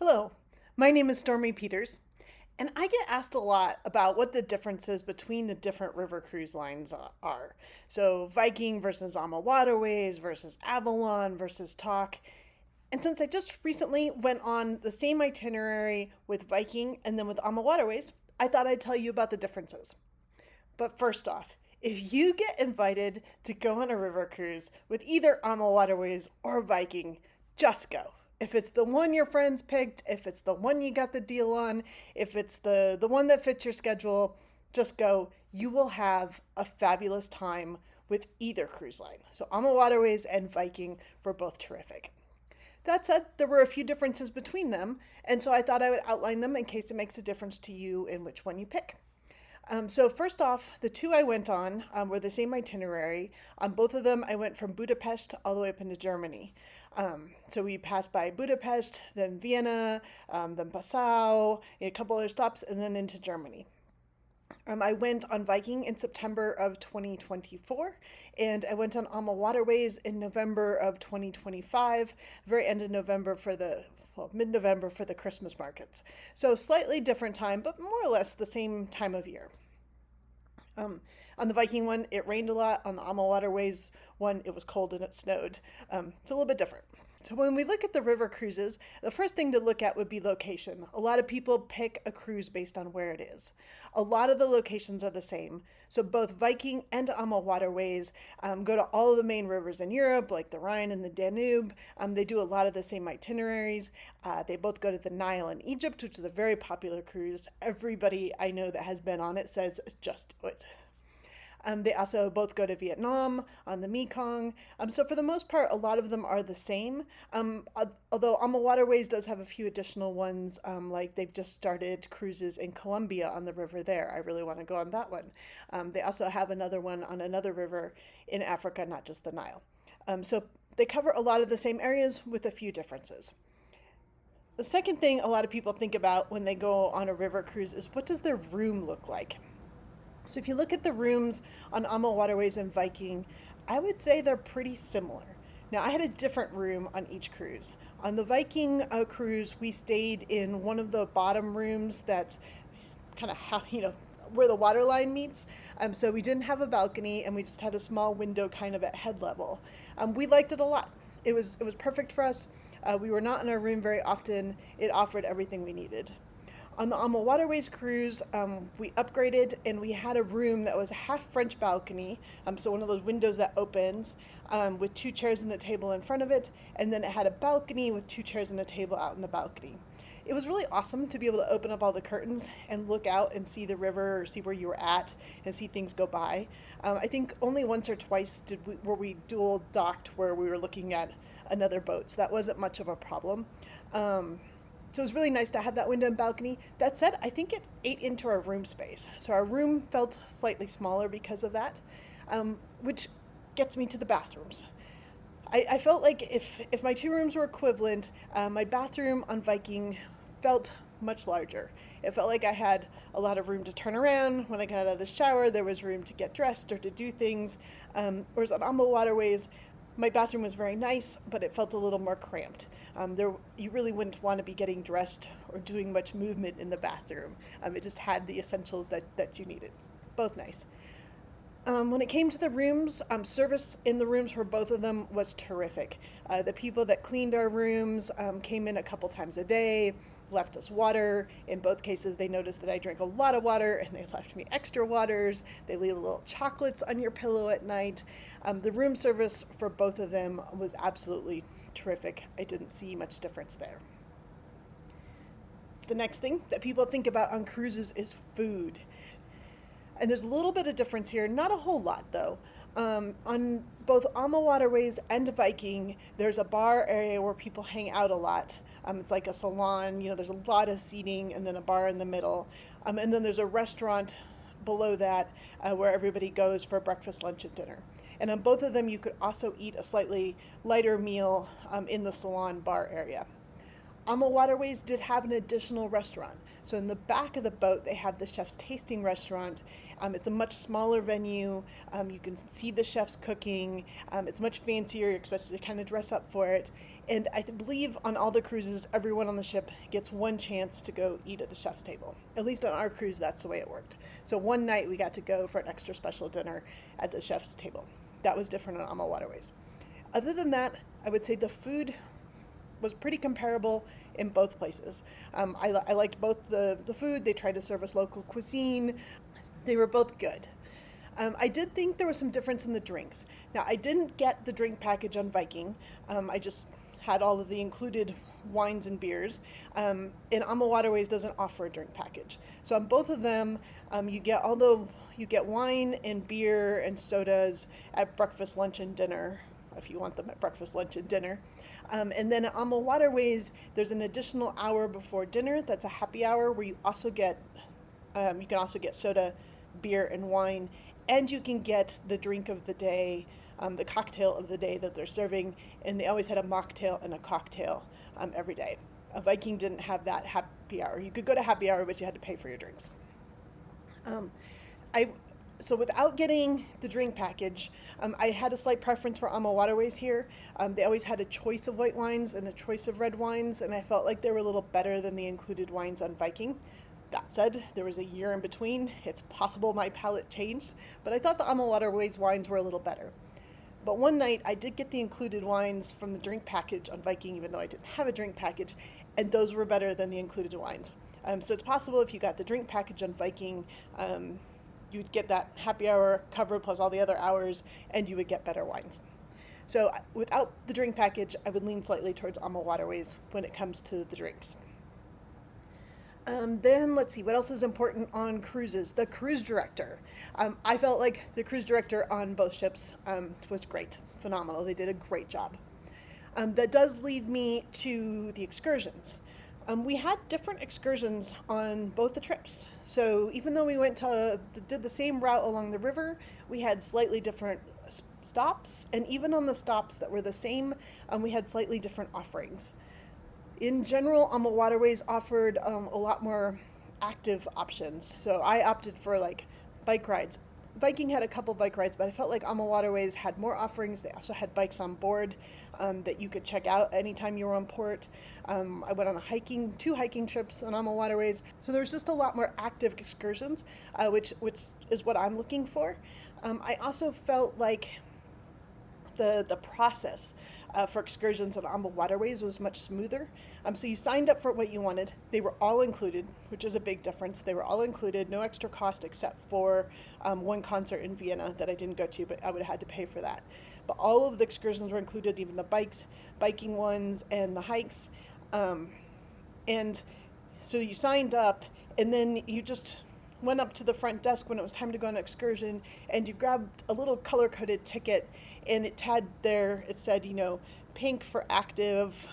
Hello, my name is Stormy Peters, and I get asked a lot about what the differences between the different river cruise lines are. So, Viking versus AmaWaterways versus Avalon versus Talk. And since I just recently went on the same itinerary with Viking and then with AmaWaterways, I thought I'd tell you about the differences. But first off, if you get invited to go on a river cruise with either AmaWaterways or Viking, just go. If it's the one your friends picked, if it's the one you got the deal on, if it's the one that fits your schedule, just go. You will have a fabulous time with either cruise line. So AmaWaterways and Viking were both terrific. That said, there were a few differences between them, and so I thought I would outline them in case it makes a difference to you in which one you pick. So first off, the two I went on were the same itinerary. On both of them, I went from Budapest all the way up into Germany. So we passed by Budapest, then Vienna, then Passau, a couple other stops, and then into Germany. I went on Viking in September of 2024, and I went on AmaWaterways in November of 2025, very end of November for mid-November for the Christmas markets. So slightly different time, but more or less the same time of year. On the Viking one, it rained a lot. On the AmaWaterways one, it was cold and it snowed. It's a little bit different. So when we look at the river cruises, the first thing to look at would be location. A lot of people pick a cruise based on where it is. A lot of the locations are the same. So both Viking and AmaWaterways go to all of the main rivers in Europe, like the Rhine and the Danube. They do a lot of the same itineraries. They both go to the Nile in Egypt, which is a very popular cruise. Everybody I know that has been on it says, just do it. They also both go to Vietnam on the Mekong. So for the most part, a lot of them are the same. Although AmaWaterways does have a few additional ones, like they've just started cruises in Colombia on the river there. I really want to go on that one. They also have another one on another river in Africa, not just the Nile. So they cover a lot of the same areas with a few differences. The second thing a lot of people think about when they go on a river cruise is what does their room look like? So if you look at the rooms on AmaWaterways and Viking, I would say they're pretty similar. Now, I had a different room on each cruise. On the Viking cruise, we stayed in one of the bottom rooms that's kind of where the water line meets. So we didn't have a balcony, and we just had a small window kind of at head level. We liked it a lot. It was perfect for us. We were not in our room very often. It offered everything we needed. On the AmaWaterways cruise, we upgraded and we had a room that was a half French balcony, so one of those windows that opens, with two chairs and a table in front of it, and then it had a balcony with two chairs and a table out in the balcony. It was really awesome to be able to open up all the curtains and look out and see the river or see where you were at and see things go by. I think only once or twice were we dual docked where we were looking at another boat, so that wasn't much of a problem. So it was really nice to have that window and balcony. That said, I think it ate into our room space. So our room felt slightly smaller because of that, which gets me to the bathrooms. I felt like if my two rooms were equivalent, my bathroom on Viking felt much larger. It felt like I had a lot of room to turn around. When I got out of the shower, there was room to get dressed or to do things. Whereas on AmaWaterways, my bathroom was very nice, but it felt a little more cramped. You really wouldn't want to be getting dressed or doing much movement in the bathroom. It just had the essentials that you needed. Both nice. When it came to the rooms, service in the rooms for both of them was terrific. The people that cleaned our rooms came in a couple times a day, left us water. In both cases, they noticed that I drank a lot of water and they left me extra waters. They leave little chocolates on your pillow at night. The room service for both of them was absolutely terrific. I didn't see much difference there. The next thing that people think about on cruises is food. And there's a little bit of difference here, not a whole lot though. On both AmaWaterways and Viking, there's a bar area where people hang out a lot. It's like a salon, there's a lot of seating and then a bar in the middle. And then there's a restaurant below that where everybody goes for breakfast, lunch, and dinner. And on both of them, you could also eat a slightly lighter meal in the salon bar area. AmaWaterways did have an additional restaurant. So in the back of the boat, they have the chef's tasting restaurant. It's a much smaller venue. You can see the chefs cooking. It's much fancier. You're expected to kind of dress up for it. And I believe on all the cruises, everyone on the ship gets one chance to go eat at the chef's table. At least on our cruise, that's the way it worked. So one night we got to go for an extra special dinner at the chef's table. That was different on AmaWaterways. Other than that, I would say the food was pretty comparable in both places. I liked both the food. They tried to serve us local cuisine. They were both good. I did think there was some difference in the drinks. Now, I didn't get the drink package on Viking. I just had all of the included wines and beers. And AmaWaterways doesn't offer a drink package. So on both of them, you get wine and beer and sodas at breakfast, lunch, and dinner, if you want them at breakfast, lunch, and dinner. And then at AmaWaterways, there's an additional hour before dinner. That's a happy hour where you can also get soda, beer, and wine, and you can get the drink of the day, the cocktail of the day that they're serving. And they always had a mocktail and a cocktail every day. A Viking didn't have that happy hour. You could go to happy hour, but you had to pay for your drinks. So without getting the drink package, I had a slight preference for AmaWaterways here. They always had a choice of white wines and a choice of red wines, and I felt like they were a little better than the included wines on Viking. That said, there was a year in between. It's possible my palate changed, but I thought the AmaWaterways wines were a little better. But one night, I did get the included wines from the drink package on Viking, even though I didn't have a drink package, and those were better than the included wines. So it's possible if you got the drink package on Viking, you'd get that happy hour covered plus all the other hours, and you would get better wines. So without the drink package, I would lean slightly towards AmaWaterways when it comes to the drinks. Then let's see, what else is important on cruises? The cruise director. I felt like the cruise director on both ships was great, phenomenal. They did a great job. That does lead me to the excursions. We had different excursions on both the trips. So even though we did the same route along the river, we had slightly different stops. And even on the stops that were the same, we had slightly different offerings. In general, AmaWaterways offered a lot more active options. So I opted for like bike rides. Viking had a couple bike rides, but I felt like AmaWaterways had more offerings. They also had bikes on board that you could check out anytime you were on port. I went on two hiking trips on AmaWaterways. So there was just a lot more active excursions, which is what I'm looking for. I also felt like the process for excursions on AmaWaterways was much smoother. So you signed up for what you wanted. They were all included, which is a big difference. They were all included, no extra cost except for one concert in Vienna that I didn't go to, but I would have had to pay for that. But all of the excursions were included, even the biking ones and the hikes. And so you signed up, and then you just went up to the front desk when it was time to go on an excursion, and you grabbed a little color-coded ticket, and it said, pink for active,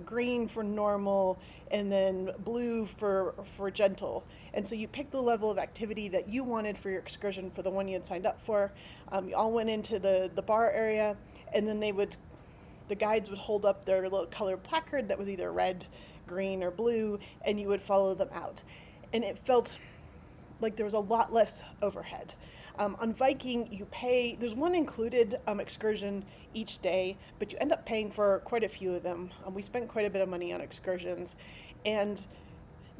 green for normal, and then blue for gentle. And so you picked the level of activity that you wanted for your excursion for the one you had signed up for. You all went into the bar area, and then the guides would hold up their little colored placard that was either red, green, or blue, and you would follow them out. And it felt like there was a lot less overhead. On Viking, you pay, there's one included excursion each day, but you end up paying for quite a few of them. We spent quite a bit of money on excursions. And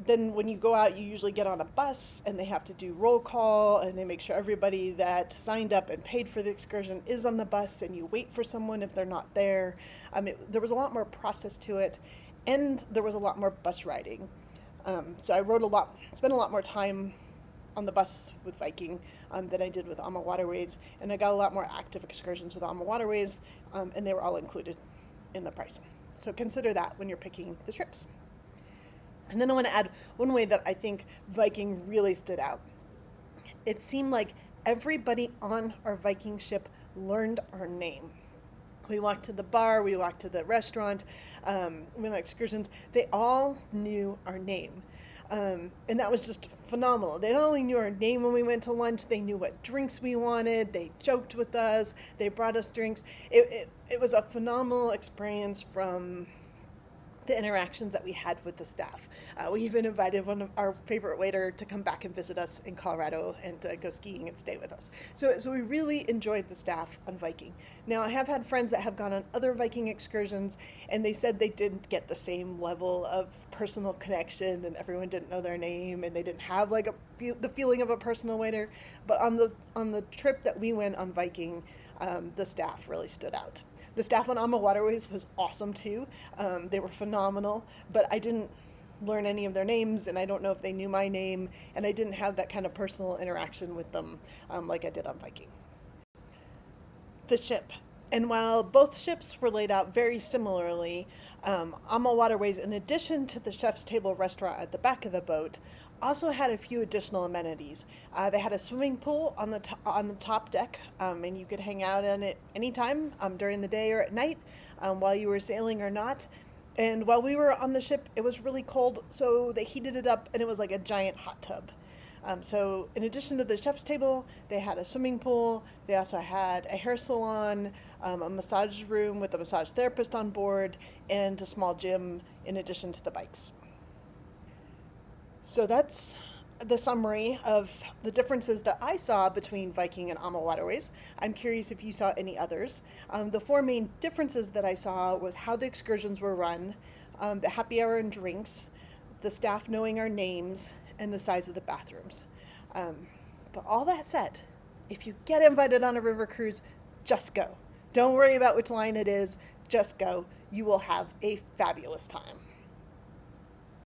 then when you go out, you usually get on a bus, and they have to do roll call, and they make sure everybody that signed up and paid for the excursion is on the bus, and you wait for someone if they're not there. There was a lot more process to it, and there was a lot more bus riding. So I spent a lot more time on the bus with Viking than I did with AmaWaterways, and I got a lot more active excursions with AmaWaterways, and they were all included in the price. So consider that when you're picking the trips. And then I want to add one way that I think Viking really stood out. It seemed like everybody on our Viking ship learned our name. We walked to the bar, we walked to the restaurant, we went on excursions. They all knew our name. And that was just phenomenal. They not only knew our name when we went to lunch, they knew what drinks we wanted, they joked with us, they brought us drinks. It was a phenomenal experience from the interactions that we had with the staff. We even invited one of our favorite waiter to come back and visit us in Colorado and go skiing and stay with us. So we really enjoyed the staff on Viking. Now, I have had friends that have gone on other Viking excursions, and they said they didn't get the same level of personal connection, and everyone didn't know their name, and they didn't have like the feeling of a personal waiter. But on the trip that we went on Viking, the staff really stood out. The staff on AmaWaterways was awesome too. They were phenomenal, but I didn't learn any of their names, and I don't know if they knew my name, and I didn't have that kind of personal interaction with them like I did on Viking. The ship. And while both ships were laid out very similarly, AmaWaterways, in addition to the chef's table restaurant at the back of the boat, also had a few additional amenities. They had a swimming pool on the top deck, and you could hang out in it anytime during the day or at night, while you were sailing or not. And while we were on the ship, it was really cold, so they heated it up, and it was like a giant hot tub. So in addition to the chef's table, they had a swimming pool. They also had a hair salon, a massage room with a massage therapist on board, and a small gym in addition to the bikes. So that's the summary of the differences that I saw between Viking and AmaWaterways. I'm curious if you saw any others. The four main differences that I saw was how the excursions were run, the happy hour and drinks, the staff knowing our names, and the size of the bathrooms. But all that said, if you get invited on a river cruise, just go. Don't worry about which line it is, just go. You will have a fabulous time.